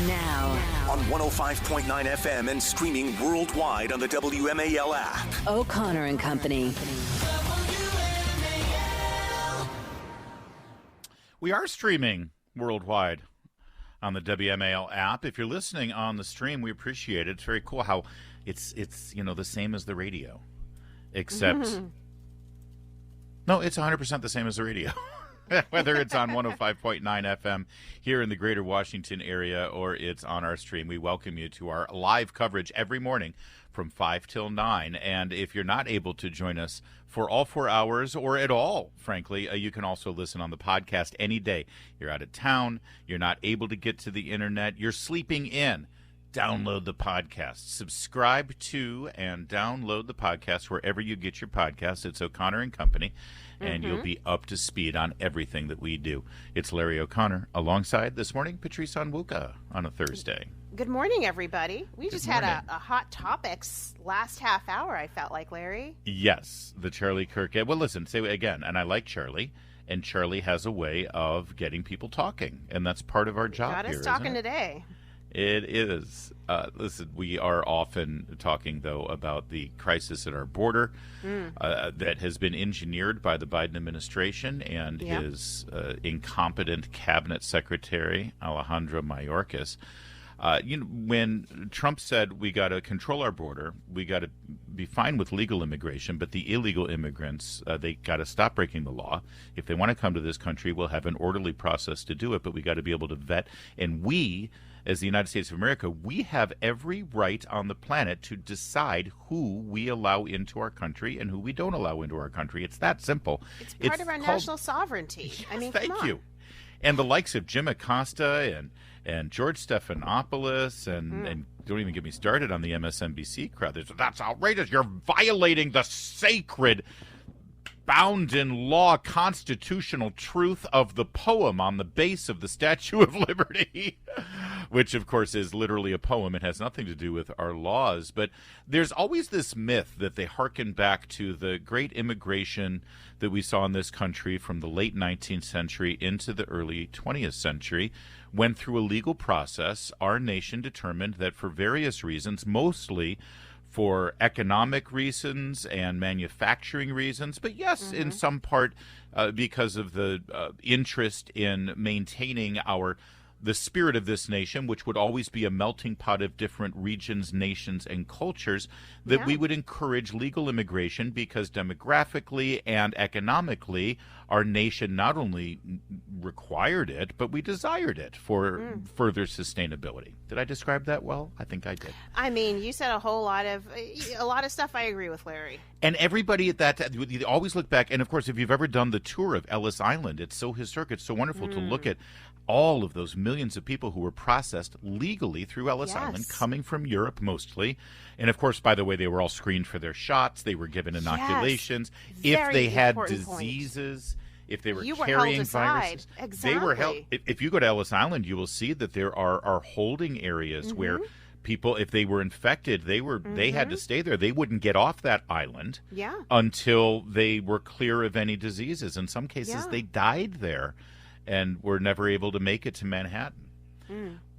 Now. On 105.9 FM and streaming worldwide on the WMAL app. O'Connor and Company. We are streaming worldwide on the WMAL app. If you're listening on the stream, we appreciate it. It's very cool how it's the same as the radio, except no, it's 100% the same as the radio. Whether it's on 105.9 FM here in the greater Washington area or it's on our stream, we welcome you to our live coverage every morning from 5 till 9. And if you're not able to join us for all 4 hours or at all, frankly, you can also listen on the podcast any day. You're out of town, you're not able to get to the internet, you're sleeping in. Download the podcast. Subscribe to and download the podcast wherever you get your podcasts. It's O'Connor and Company, and you'll be up to speed on everything that we do. It's Larry O'Connor alongside this morning Patrice Onwuka on a Thursday. Good morning, everybody. We just had a hot topics last half hour, I felt like, Larry. Yes, the Charlie Kirk. Well, listen, say it again, and I like Charlie, and Charlie has a way of getting people talking, and that's part of our job here. Got us talking today. It is. Listen, we are often talking, though, about the crisis at our border that has been engineered by the Biden administration and his incompetent cabinet secretary, Alejandro Mayorkas. When Trump said we got to control our border, we got to be fine with legal immigration, but the illegal immigrants, they got to stop breaking the law. If they want to come to this country, we'll have an orderly process to do it, but we got to be able to vet. And we, as the United States of America, we have every right on the planet to decide who we allow into our country and who we don't allow into our country. It's that simple. It's part of our national sovereignty. Yes, I mean, thank you. And the likes of Jim Acosta and George Stephanopoulos and don't even get me started on the MSNBC crowd. That's outrageous. You're violating the sacred, bound in law, constitutional truth of the poem on the base of the Statue of Liberty, which, of course, is literally a poem. It has nothing to do with our laws. But there's always this myth that they hearken back to the great immigration that we saw in this country from the late 19th century into the early 20th century, when through a legal process, our nation determined that for various reasons, mostly for economic reasons and manufacturing reasons, but yes, in some part because of the interest in maintaining the spirit of this nation, which would always be a melting pot of different regions, nations, and cultures, that we would encourage legal immigration because demographically and economically, our nation not only required it, but we desired it for further sustainability. Did I describe that well? I think I did. I mean, you said a lot of stuff I agree with, Larry. And everybody at that time, you always look back, and of course, if you've ever done the tour of Ellis Island, it's so historic, it's so wonderful to look at all of those millions of people who were processed legally through Ellis Island, coming from Europe mostly. And of course, by the way, they were all screened for their shots. They were given inoculations. If they had diseases, if they were carrying viruses, they were held. If you go to Ellis Island, you will see that there are holding areas where people, if they were infected, they had to stay there. They wouldn't get off that island until they were clear of any diseases. In some cases, they died there and were never able to make it to Manhattan.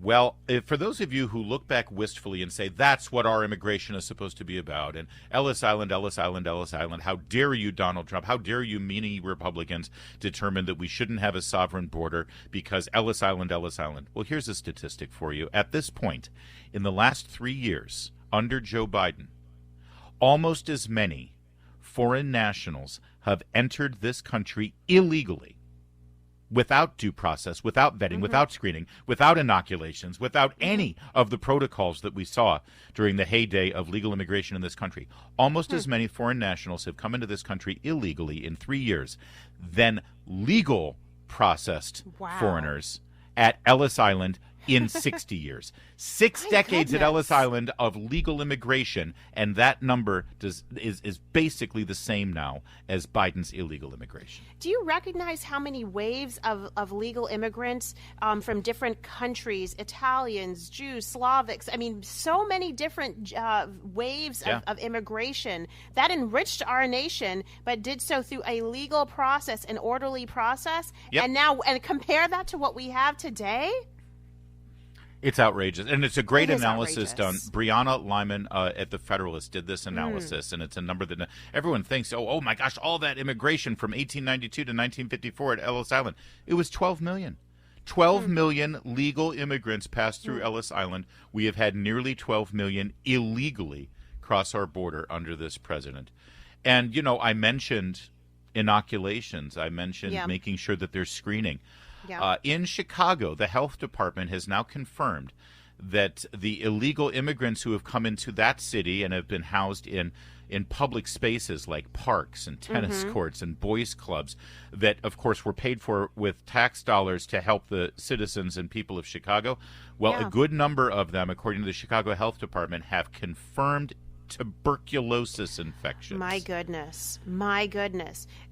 Well, for those of you who look back wistfully and say, that's what our immigration is supposed to be about, and Ellis Island, Ellis Island, Ellis Island, how dare you, Donald Trump, how dare you, many Republicans, determine that we shouldn't have a sovereign border because Ellis Island, Ellis Island. Well, here's a statistic for you. At this point, in the last 3 years, under Joe Biden, almost as many foreign nationals have entered this country illegally, without due process, without vetting, without screening, without inoculations, without any of the protocols that we saw during the heyday of legal immigration in this country. Almost as many foreign nationals have come into this country illegally in 3 years than legal processed foreigners at Ellis Island in 60 years. 6 decades at Ellis Island of legal immigration, and that number is basically the same now as Biden's illegal immigration. Do you recognize how many waves of legal immigrants from different countries, Italians, Jews, Slavics, I mean, so many different waves of immigration that enriched our nation, but did so through a legal process, an orderly process, and compare that to what we have today? It's outrageous, and it's a great analysis outrageous. done. Brianna Lyman at the Federalist did this analysis, and it's a number that everyone thinks, oh my gosh, all that immigration from 1892 to 1954 at Ellis Island. It was 12 million. 12 million legal immigrants passed through Ellis Island. We have had nearly 12 million illegally cross our border under this president. And, I mentioned inoculations. I mentioned making sure that there's screening. Yeah. In Chicago, the health department has now confirmed that the illegal immigrants who have come into that city and have been housed in public spaces like parks and tennis courts and boys clubs that, of course, were paid for with tax dollars to help the citizens and people of Chicago. Well, a good number of them, according to the Chicago Health Department, have confirmed tuberculosis infections. My goodness.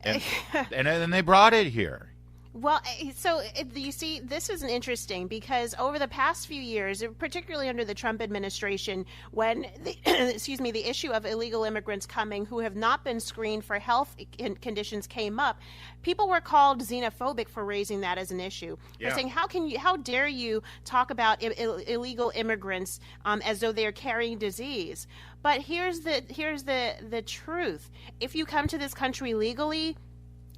And they brought it here. Well, so you see, this is interesting because over the past few years, particularly under the Trump administration, when the issue of illegal immigrants coming who have not been screened for health conditions came up, people were called xenophobic for raising that as an issue. They're saying, how dare you talk about illegal immigrants as though they're carrying disease? But here's the truth: if you come to this country legally,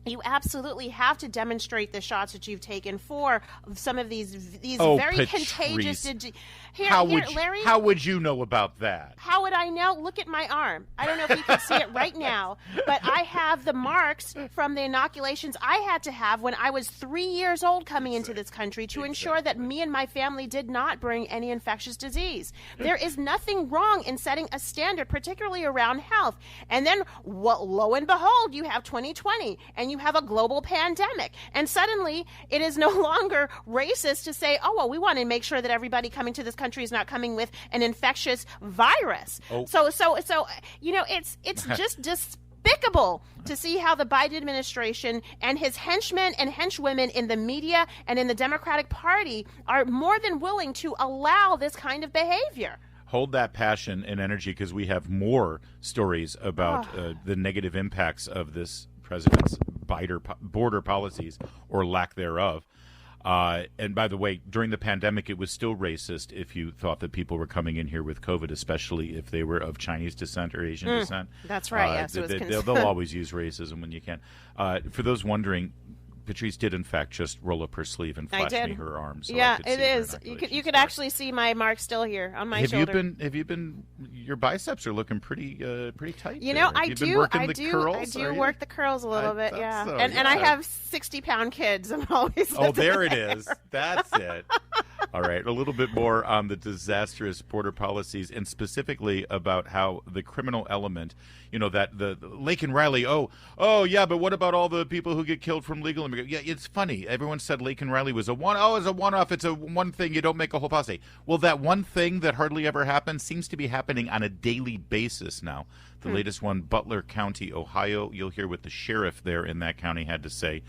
you absolutely have to demonstrate the shots that you've taken for some of these very Patrice. contagious. Larry, how would you know about that? How would I know? Look at my arm. I don't know if you can see it right now, but I have the marks from the inoculations I had to have when I was 3 years old coming into this country to ensure that me and my family did not bring any infectious disease. There is nothing wrong in setting a standard, particularly around health. And then, lo and behold, you have 2020 and you have a global pandemic. And suddenly it is no longer racist to say, we want to make sure that everybody coming to this country is not coming with an infectious virus. So it's just despicable to see how the Biden administration and his henchmen and henchwomen in the media and in the Democratic Party are more than willing to allow this kind of behavior. Hold that passion and energy, because we have more stories about the negative impacts of this president's border policies or lack thereof. And by the way, during the pandemic, it was still racist if you thought that people were coming in here with COVID, especially if they were of Chinese descent or Asian descent. That's right. They'll always use racism when you can. For those wondering, Patrice did, in fact, just roll up her sleeve and flash me her arm. So yeah, it is. You could actually see my mark still here on my shoulder. Your biceps are looking pretty tight. I do work the curls a little bit, yeah. So, and I have 60-pound kids. I'm always there it is. That's it. All right, a little bit more on the disastrous border policies, and specifically about how the criminal element, that the Laken Riley, but what about all the people who get killed from legal immigrants? Yeah, it's funny. Everyone said Laken Riley was it's a one-off. It's a one thing. You don't make a whole policy. Well, that one thing that hardly ever happens seems to be happening on a daily basis now. The latest one, Butler County, Ohio. You'll hear what the sheriff there in that county had to say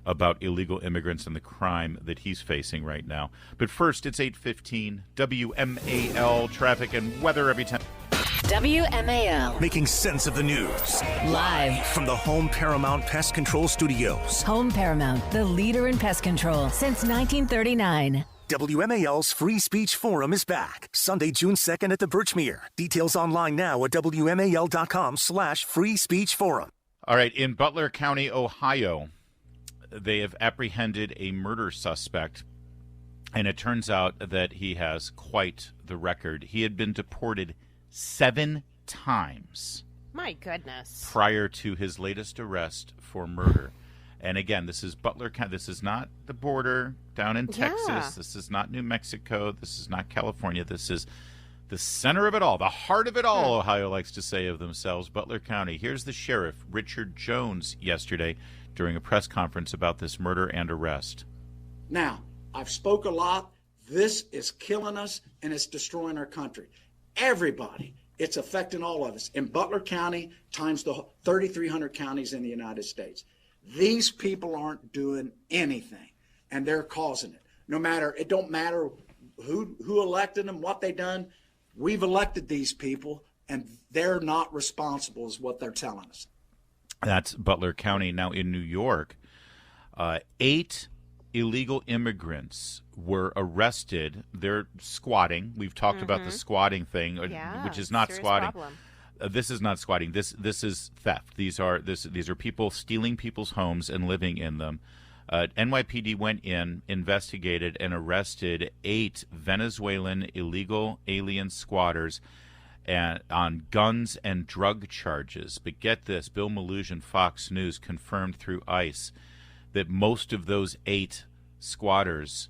about illegal immigrants and the crime that he's facing right now. But first, it's 8:15, WMAL, traffic and weather every time. WMAL. Making sense of the news. Live from the Home Paramount Pest Control Studios. Home Paramount, the leader in pest control since 1939. WMAL's Free Speech Forum is back Sunday, June 2nd at the Birchmere. Details online now at WMAL.com/Free Speech Forum. All right, in Butler County, Ohio, they have apprehended a murder suspect, and it turns out that he has quite the record. He had been deported 7 times. My goodness. Prior to his latest arrest for murder. And again, this is Butler County. This is not the border down in Texas. Yeah. This is not New Mexico. This is not California. This is the center of it all, the heart of it all, Ohio likes to say of themselves, Butler County. Here's the sheriff, Richard Jones, yesterday during a press conference about this murder and arrest. Now, I've spoke a lot. This is killing us, and it's destroying our country. Everybody, it's affecting all of us. In Butler County, times the 3,300 counties in the United States. These people aren't doing anything, and they're causing it. It don't matter who elected them, what they done. We've elected these people, and they're not responsible is what they're telling us. That's Butler County. Now in New York, 8 illegal immigrants were arrested. They're squatting. We've talked about the squatting thing, which is not squatting. This is not squatting. This is theft. These are people stealing people's homes and living in them. NYPD went in, investigated, and arrested 8 Venezuelan illegal alien squatters on guns and drug charges. But get this, Bill Maloogian, Fox News, confirmed through ICE that most of those 8 squatters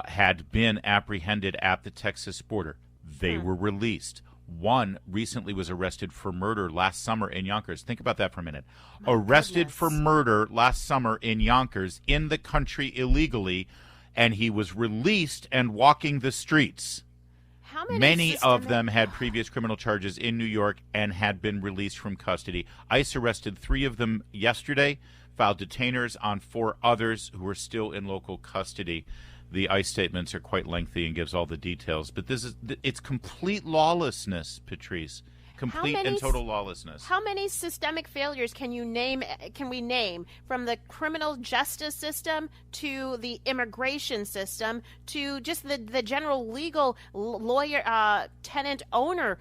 had been apprehended at the Texas border. They were released. One recently was arrested for murder last summer in Yonkers. Think about that for a minute. Arrested for murder last summer in Yonkers, in the country illegally, and he was released and walking the streets. How many of them had previous criminal charges in New York and had been released from custody. ICE arrested 3 of them yesterday, filed detainers on 4 others who are still in local custody. The ICE statements are quite lengthy and gives all the details, but it's complete lawlessness, Patrice. Complete and total lawlessness. How many systemic failures can we name, from the criminal justice system to the immigration system to just the general legal lawyer tenant owner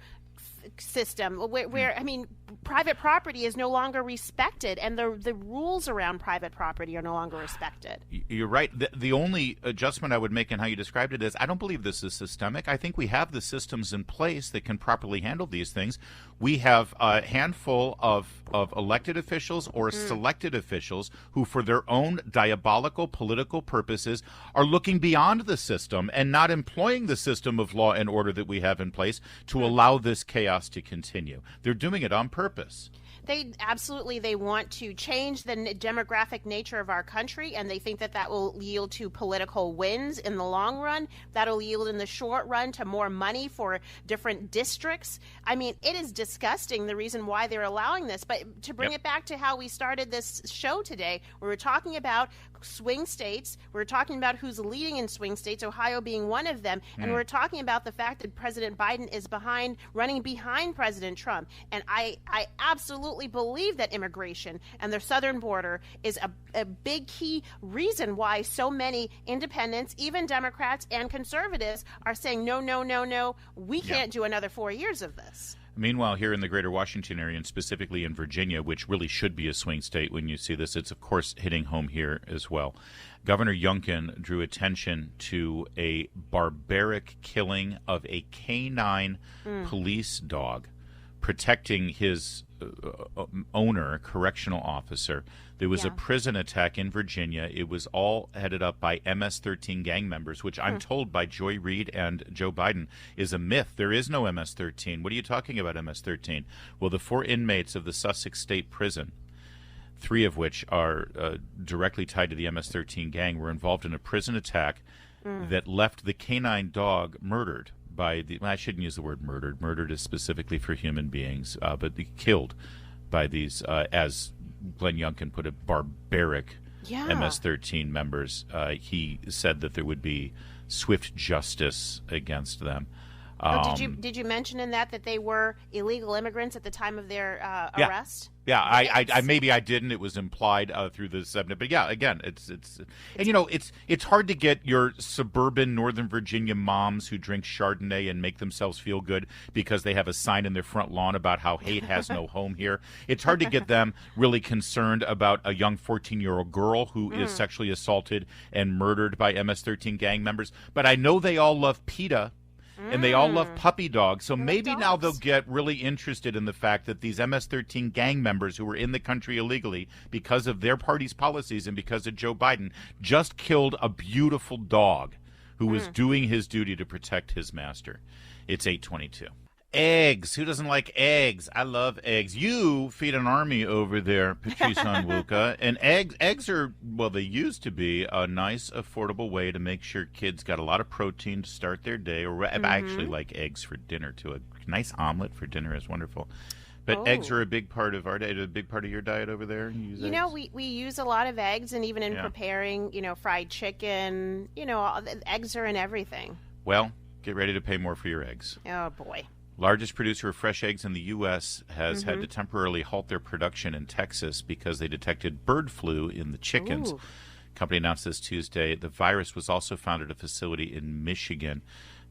system where I mean, private property is no longer respected, and the rules around private property are no longer respected. You're right. The only adjustment I would make in how you described it is I don't believe this is systemic. I think we have the systems in place that can properly handle these things. We have a handful of elected officials or selected officials who, for their own diabolical political purposes, are looking beyond the system and not employing the system of law and order that we have in place to allow this chaos to continue. They're doing it on purpose. They want to change the demographic nature of our country, and they think that will yield to political wins in the long run. That'll yield in the short run to more money for different districts. I mean, it is disgusting, the reason why they're allowing this. But to bring it back to how we started this show today, we were talking about swing states. We're talking about who's leading in swing states, Ohio being one of them. And we're talking about the fact that President Biden is running behind President Trump. And I absolutely believe that immigration and the southern border is a big key reason why so many independents, even Democrats and conservatives, are saying, no, we can't do another 4 years of this. Meanwhile, here in the greater Washington area, and specifically in Virginia, which really should be a swing state when you see this, it's, of course, hitting home here as well. Governor Youngkin drew attention to a barbaric killing of a canine police dog protecting his owner, a correctional officer. There was a prison attack in Virginia. It was all headed up by MS-13 gang members, which I'm told by Joy Reid and Joe Biden is a myth. There is no MS-13. What are you talking about, MS-13? Well, the 4 inmates of the Sussex State Prison, 3 of which are directly tied to the MS-13 gang, were involved in a prison attack that left the canine dog murdered. I shouldn't use the word murdered. Murdered is specifically for human beings, but killed by these, as Glenn Youngkin put it, barbaric MS-13 members. He said that there would be swift justice against them. Did you mention in that they were illegal immigrants at the time of their arrest? Yeah, I maybe I didn't. It was implied through the subject, but yeah, again, it's and you know it's hard to get your suburban Northern Virginia moms who drink Chardonnay and make themselves feel good because they have a sign in their front lawn about how hate has no home here. It's hard to get them really concerned about a young 14-year-old girl who is sexually assaulted and murdered by MS-13 gang members. But I know they all love PETA. And they all love puppy dogs. So maybe now they'll get really interested in the fact that these MS-13 gang members who were in the country illegally because of their party's policies and because of Joe Biden just killed a beautiful dog who was doing his duty to protect his master. It's 8:22. Eggs. Who doesn't like eggs? I love eggs. You feed an army over there, Patrice Onwuka. And eggs are, well, they used to be a nice, affordable way to make sure kids got a lot of protein to start their day. Or I actually like eggs for dinner, too. A nice omelet for dinner is wonderful. But eggs are a big part of our diet, a big part of your diet over there? You know, we use a lot of eggs, and even in preparing, fried chicken, eggs are in everything. Well, get ready to pay more for your eggs. Oh, boy. Largest producer of fresh eggs in the U.S. has had to temporarily halt their production in Texas because they detected bird flu in the chickens. company announced this Tuesday. The virus was also found at a facility in Michigan.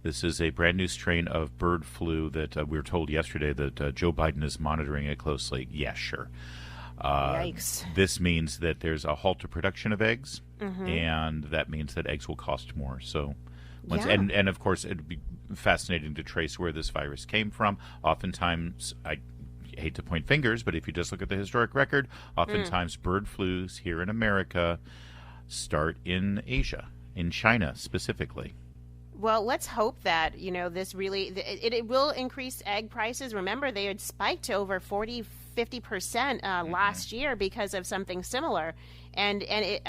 This is a brand new strain of bird flu that we were told yesterday that Joe Biden is monitoring it closely. Yeah, sure. Yikes. This means that there's a halt to production of eggs, and that means that eggs will cost more. So, and of course, it'd be fascinating to trace where this virus came from. Oftentimes, I hate to point fingers, but if you just look at the historic record, oftentimes bird flus here in America start in Asia, in China specifically. Well, let's hope that, this really, it will increase egg prices. Remember, they had spiked to over 50% last year because of something similar. And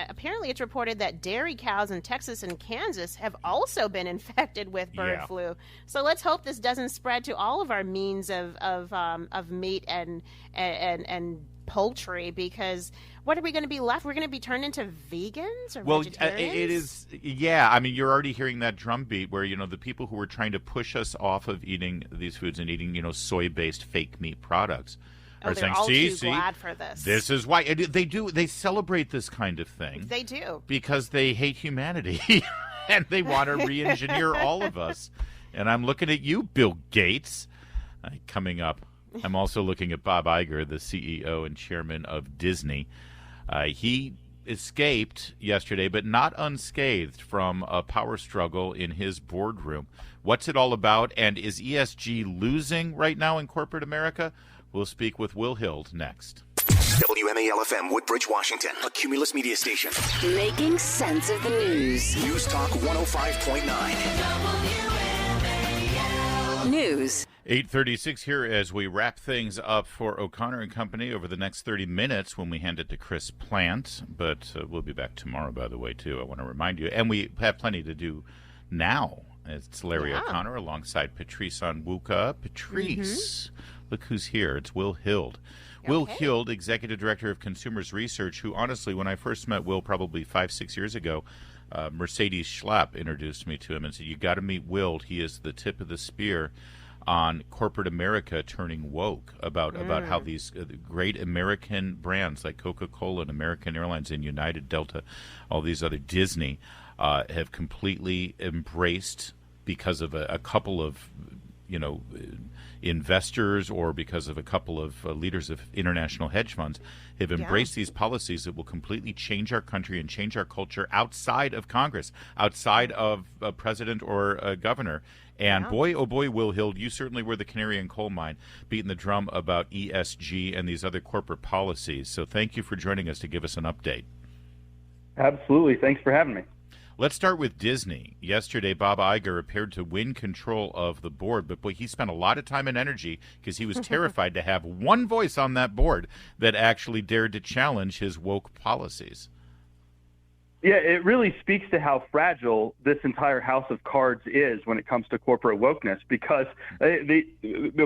apparently it's reported that dairy cows in Texas and Kansas have also been infected with bird flu. So let's hope this doesn't spread to all of our means of meat and poultry, because what are we going to be left? We're going to be turned into vegans or vegetarians? It is, I mean, you're already hearing that drumbeat where, the people who were trying to push us off of eating these foods and eating, soy-based fake meat products are saying, see, glad for this. This is why. They celebrate this kind of thing. They do. Because they hate humanity and they want to re-engineer all of us. And I'm looking at you, Bill Gates, coming up. I'm also looking at Bob Iger, the CEO and chairman of Disney. He escaped yesterday, but not unscathed, from a power struggle in his boardroom. What's it all about? And is ESG losing right now in corporate America? We'll speak with Will Hild next. WMAL-FM, Woodbridge, Washington, a Cumulus media station. Making sense of the news. News Talk 105.9. News. 8:36 here as we wrap things up for O'Connor and Company over the next 30 minutes when we hand it to Chris Plant. But we'll be back tomorrow, by the way, too. I want to remind you. And we have plenty to do now. It's Larry O'Connor alongside Patrice Onwuka. Patrice, look who's here. It's Will Hild. Okay. Will Hild, Executive Director of Consumers Research, who honestly, when I first met Will probably 5-6 years ago, Mercedes Schlapp introduced me to him and said, you got to meet Will. He is the tip of the spear on corporate America turning woke, about how these great American brands like Coca-Cola and American Airlines and United, Delta, all these other, Disney, have completely embraced, because of a couple of investors or because of a couple of leaders of international hedge funds, have embraced these policies that will completely change our country and change our culture outside of Congress, outside of a president or a governor. And boy, oh boy, Will Hild, you certainly were the canary in coal mine, beating the drum about ESG and these other corporate policies. So thank you for joining us to give us an update. Absolutely. Thanks for having me. Let's start with Disney. Yesterday, Bob Iger appeared to win control of the board, but boy, he spent a lot of time and energy because he was terrified to have one voice on that board that actually dared to challenge his woke policies. Yeah, it really speaks to how fragile this entire house of cards is when it comes to corporate wokeness, because the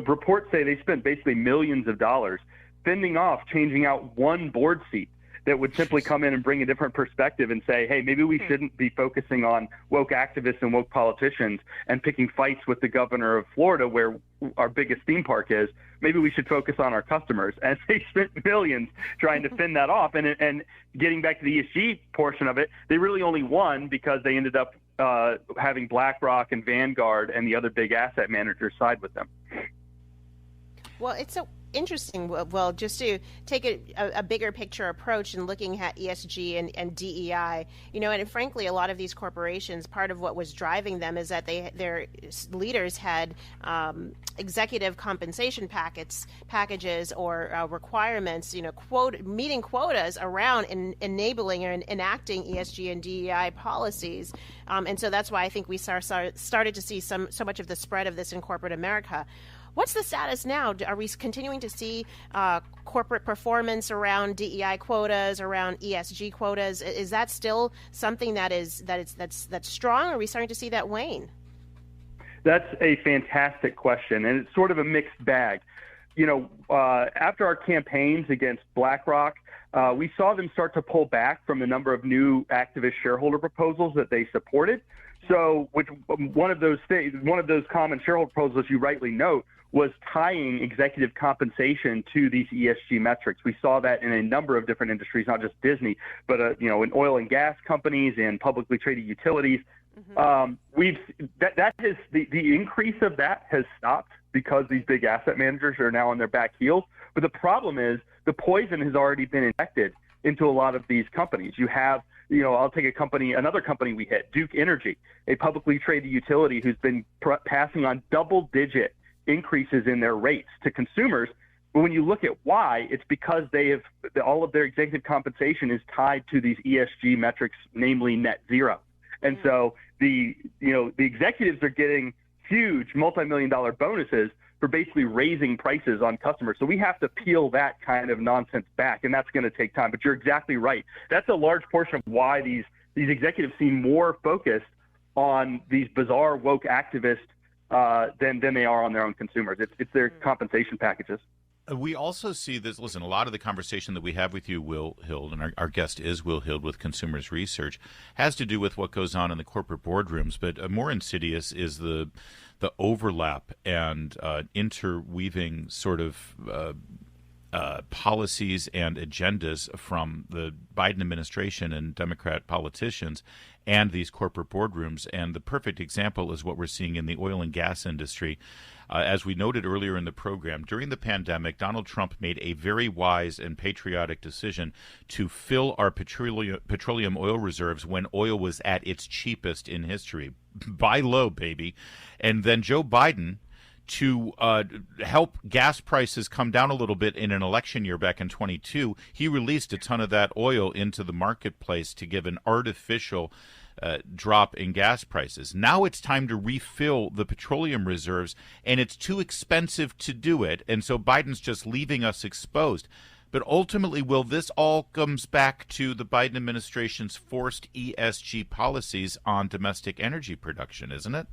reports say they spent basically millions of dollars fending off changing out one board seat that would simply come in and bring a different perspective and say, hey, maybe we shouldn't be focusing on woke activists and woke politicians and picking fights with the governor of Florida, where our biggest theme park is. Maybe we should focus on our customers. And they spent millions trying to fend that off. And getting back to the ESG portion of it, they really only won because they ended up having BlackRock and Vanguard and the other big asset managers side with them. Well, it's so interesting, well, just to take a bigger picture approach and looking at ESG and DEI, and frankly, a lot of these corporations, part of what was driving them is that their leaders had executive compensation packages or requirements, meeting quotas around enabling or enacting ESG and DEI policies. And so that's why I think we started to see so much of the spread of this in corporate America. What's the status now? Are we continuing to see corporate performance around DEI quotas, around ESG quotas? Is that still something that's strong, or are we starting to see that wane? That's a fantastic question, and it's sort of a mixed bag. After our campaigns against BlackRock, we saw them start to pull back from the number of new activist shareholder proposals that they supported. So, one of those common shareholder proposals, you rightly note, was tying executive compensation to these ESG metrics. We saw that in a number of different industries, not just Disney, but in oil and gas companies and publicly traded utilities. That is the increase of that has stopped because these big asset managers are now on their back heels. But the problem is the poison has already been injected into a lot of these companies. You have, I'll take another company we hit, Duke Energy, a publicly traded utility who's been passing on double-digit increases in their rates to consumers. But when you look at why, it's because all of their executive compensation is tied to these ESG metrics, namely net zero. And so the executives are getting huge multi-million-dollar bonuses for basically raising prices on customers. So we have to peel that kind of nonsense back, and that's going to take time. But you're exactly right. That's a large portion of why these executives seem more focused on these bizarre woke activists than they are on their own consumers. It's their compensation packages. We also see this. Listen, a lot of the conversation that we have with you, Will Hild, and our guest is Will Hild with Consumers Research, has to do with what goes on in the corporate boardrooms. But more insidious is the overlap and interweaving sort of policies and agendas from the Biden administration and Democrat politicians and these corporate boardrooms. And the perfect example is what we're seeing in the oil and gas industry. As we noted earlier in the program, during the pandemic, Donald Trump made a very wise and patriotic decision to fill our petroleum oil reserves when oil was at its cheapest in history. Buy low, baby. And then Joe Biden, to help gas prices come down a little bit in an election year back in 22, he released a ton of that oil into the marketplace to give an artificial drop in gas prices. Now it's time to refill the petroleum reserves, and it's too expensive to do it. And so Biden's just leaving us exposed. But ultimately, this all comes back to the Biden administration's forced ESG policies on domestic energy production, isn't it?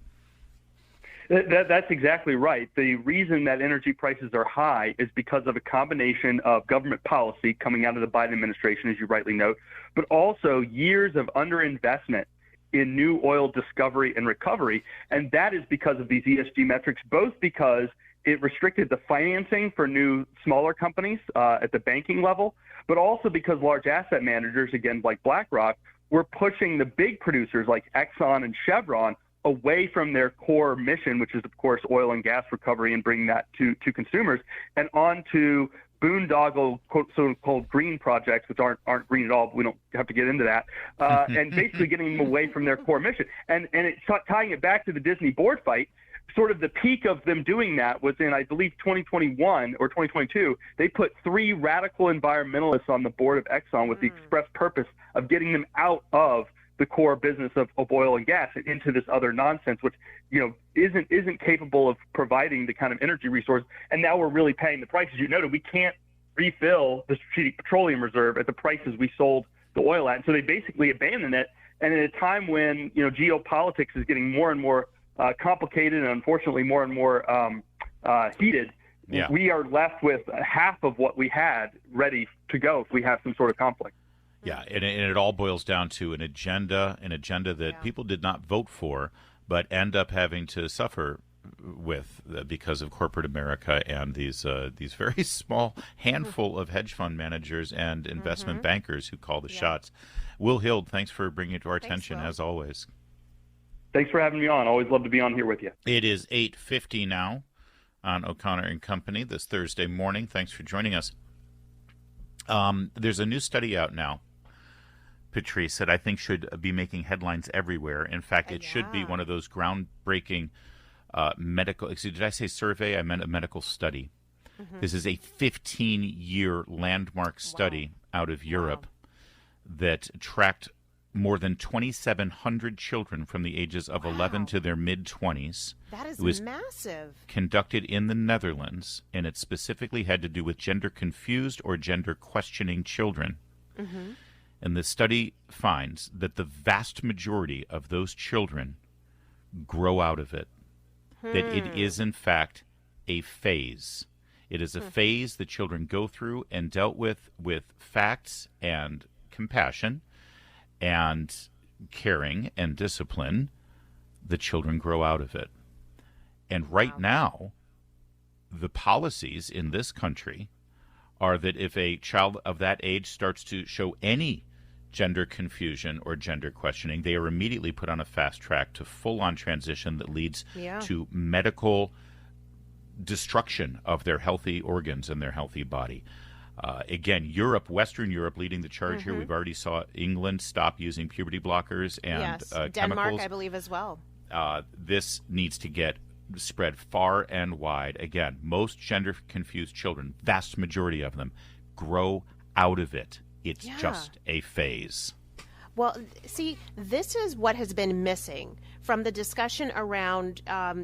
That's exactly right. The reason that energy prices are high is because of a combination of government policy coming out of the Biden administration, as you rightly note, but also years of underinvestment in new oil discovery and recovery. And that is because of these ESG metrics, both because it restricted the financing for new, smaller companies at the banking level, but also because large asset managers, again, like BlackRock, were pushing the big producers like Exxon and Chevron away from their core mission, which is, of course, oil and gas recovery and bringing that to consumers, and onto boondoggle, so-called green projects, which aren't green at all, but we don't have to get into that, and basically getting them away from their core mission. And tying it back to the Disney board fight, sort of the peak of them doing that was in, I believe, 2021 or 2022. They put 3 radical environmentalists on the board of Exxon with the express purpose of getting them out of the core business of oil and gas and into this other nonsense, which isn't capable of providing the kind of energy resource. And now we're really paying the price. As you noted, we can't refill the Strategic Petroleum Reserve at the prices we sold the oil at. And so they basically abandoned it. And at a time when geopolitics is getting more and more complicated and unfortunately more and more heated, we are left with half of what we had ready to go if we have some sort of conflict. Yeah, and it all boils down to an agenda that people did not vote for, but end up having to suffer with because of corporate America and these very small handful of hedge fund managers and investment bankers who call the shots. Will Hild, thanks for bringing it to our attention, as always. Thanks for having me on. Always love to be on here with you. It is 8:50 now on O'Connor and Company this Thursday morning. Thanks for joining us. There's a new study out now, Patrice, that I think should be making headlines everywhere. In fact, it should be one of those groundbreaking medical, did I say survey? I meant a medical study. This is a 15-year landmark study out of Europe that tracked more than 2,700 children from the ages of 11 to their mid-20s. That is massive. Conducted in the Netherlands, and it specifically had to do with gender-confused or gender-questioning children. And the study finds that the vast majority of those children grow out of it, that it is, in fact, a phase. It is a phase that children go through and dealt with facts and compassion and caring and discipline. The children grow out of it. And right now, the policies in this country are that if a child of that age starts to show any gender confusion or gender questioning, they are immediately put on a fast track to full-on transition that leads to medical destruction of their healthy organs and their healthy body. Again, Europe, Western Europe, leading the charge here. We've already saw England stop using puberty blockers and Denmark, chemicals. I believe, as well. This needs to get spread far and wide. Again, most gender-confused children, vast majority of them, grow out of it. It's just a phase. Well, see, this is what has been missing from the discussion around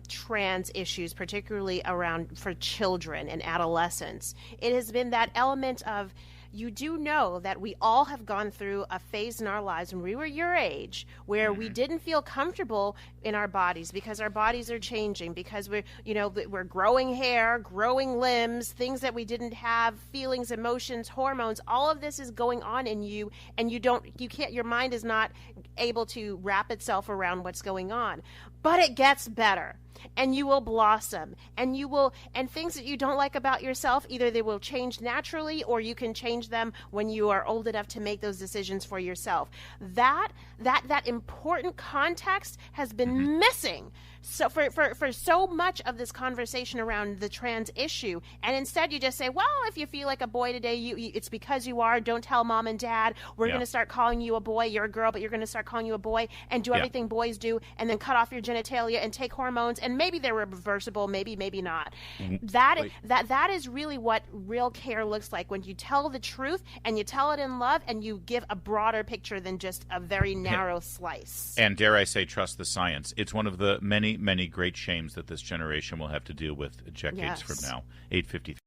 trans issues, particularly around for children and adolescents. It has been that element of, you do know that we all have gone through a phase in our lives when we were your age where we didn't feel comfortable in our bodies because our bodies are changing, because we're growing hair, growing limbs, things that we didn't have, feelings, emotions, hormones. All of this is going on in you, and your mind is not able to wrap itself around what's going on. But it gets better. And you will blossom, and things that you don't like about yourself, either they will change naturally or you can change them when you are old enough to make those decisions for yourself. That important context has been missing. So for so much of this conversation around the trans issue, and instead you just say, well, if you feel like a boy today, it's because you are. Don't tell mom and dad. We're going to start calling you a boy. You're a girl, but you're going to start calling you a boy, and do everything boys do, and then cut off your genitalia and take hormones, and maybe they're reversible, maybe not. That is really what real care looks like, when you tell the truth and you tell it in love and you give a broader picture than just a very narrow slice. And dare I say, trust the science. It's one of the many great shames that this generation will have to deal with decades from now. 8:53.